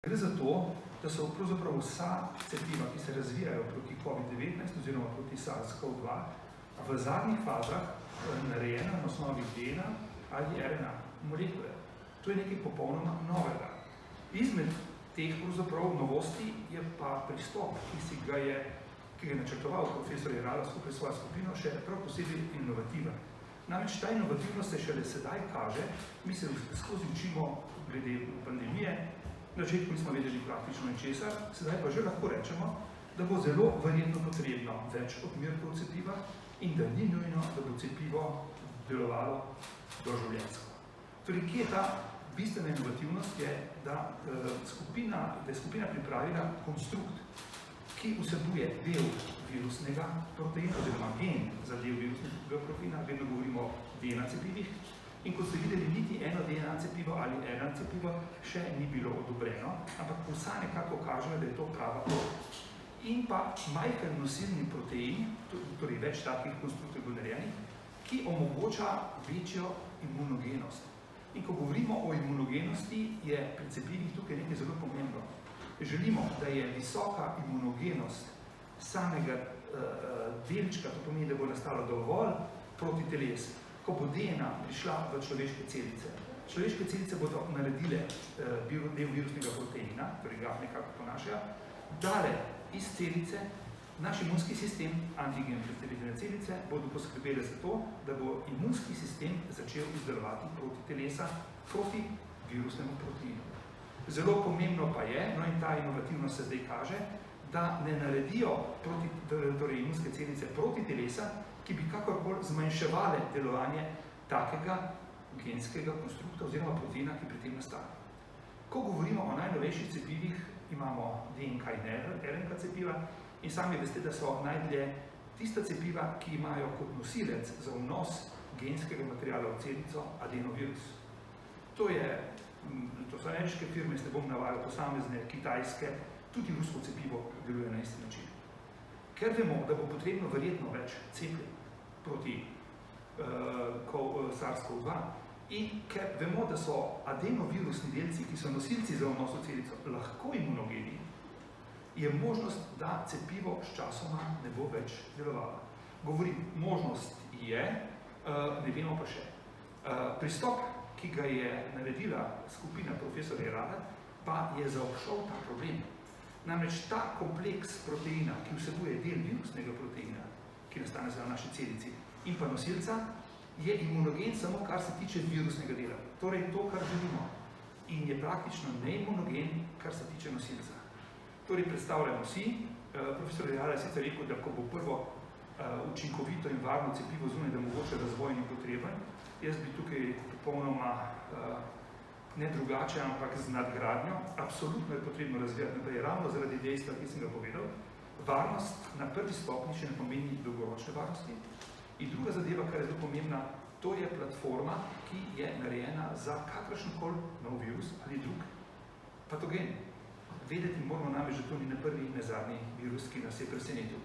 Gre za to, da so pravzaprav vsa cepiva, ki se razvijajo proti COVID-19 oziroma proti SARS-CoV-2, v zadnjih fazah narejena na osnovi DNA ali RNA molekule. To je nekaj popolnoma novega. Izmed teh pravzaprav novosti je pa pristop, ki ga je načrtoval profesor Jerala skupaj s svojo skupino, še prav posebej inovativen. Namreč ta inovativnost se šele sedaj kaže, mi se skozi učimo glede pandemije, na začetku nismo vedeli praktično ničesar, sedaj pa že lahko rečemo, da bo zelo verjetno potrebno več odmerkov cepiva in da ni nujno, da bo cepivo delovalo doživljenjsko. Torej, kje je ta bistvena inovativnost, je, da je skupina pripravila konstrukt, ki vsebuje del virusnega proteina, oziroma gen za del virusnega proteina, vedno govorimo o DNA cepivih, in kot ste videli, niti eno DNA cepivo ali RNA cepivo še ni bilo odobreno, ampak vsa nekako kažejo, da je to prava pot. In pa majhen nosilni protein, torej več takih konstruktov bo narejenih, ki omogoča večjo imunogenost. In ko govorimo o imunogenosti, je pri cepivih tukaj nekaj zelo pomembno. Želimo, da je visoka imunogenost samega delčka, to pomeni, da bo nastalo dovolj protiteles, ko bo DNA prišla v človeške celice. Človeške celice bodo naredile del virusnega proteina, torej ga nekako ponašajo, dale iz celice naš imunski sistem, antigen predstavitelne celice, bodo poskrbeli za to, da bo imunski sistem začel izdelovati protitelesa proti virusnemu proteinu. Zelo pomembno pa je, no in ta inovativnost se zdaj kaže, da ne naredijo imunske celice protitelesa, ki bi kakorkoli zmanjševale delovanje takega genskega konstrukta oziroma proteina, ki pri tem nastane. Ko govorimo o najnovejših cepivih, imamo DNK in RNK cepiva in sami veste, da so najdlje tista cepiva, ki imajo kot nosilec za vnos genskega materiala v celico adenovirus. To so ameriške firme, ne bom navajal posamezne, kitajske, tudi rusko cepivo deluje na isti način. Ker vemo, da bo potrebno verjetno več cepljenj proti SARS-CoV-2 in ker vemo, da so adenovirusni delci, ki so nosilci za vnos v celico, lahko imunogeni, je možnost, da cepivo sčasoma ne bo več delovalo. Govorim, možnost je, ne vemo pa še. Pristop, ki ga je naredila skupina profesora Jerala, pa je zaobšel ta problem. Namreč ta kompleks proteina, ki vsebuje del virusnega proteina, ki nastane v naši celici, in pa nosilca, je imunogen samo, kar se tiče virusnega dela. Torej to, kar želimo. In je praktično neimunogen, kar se tiče nosilca. Torej predstavljamo si, profesor Jerala je sicer rekel, da ko bo prvo učinkovito in varno cepivo zunaj, da mogoče razvoj ni potreben, jaz bi tukaj popolnoma ne drugače, ampak z nadgradnjo. Absolutno je potrebno razvijati naprej, ravno zaradi dejstva, ki sem ga povedal. Varnost na prvi stopnji še ne pomeni dolgoročne varnosti. In druga zadeva, kar je zelo pomembna, to je platforma, ki je narejena za kakršenkoli nov virus ali drug patogen. Vedeti moramo namreč, da to ni ne prvi in ne zadnji virus, ki nas je presenetil.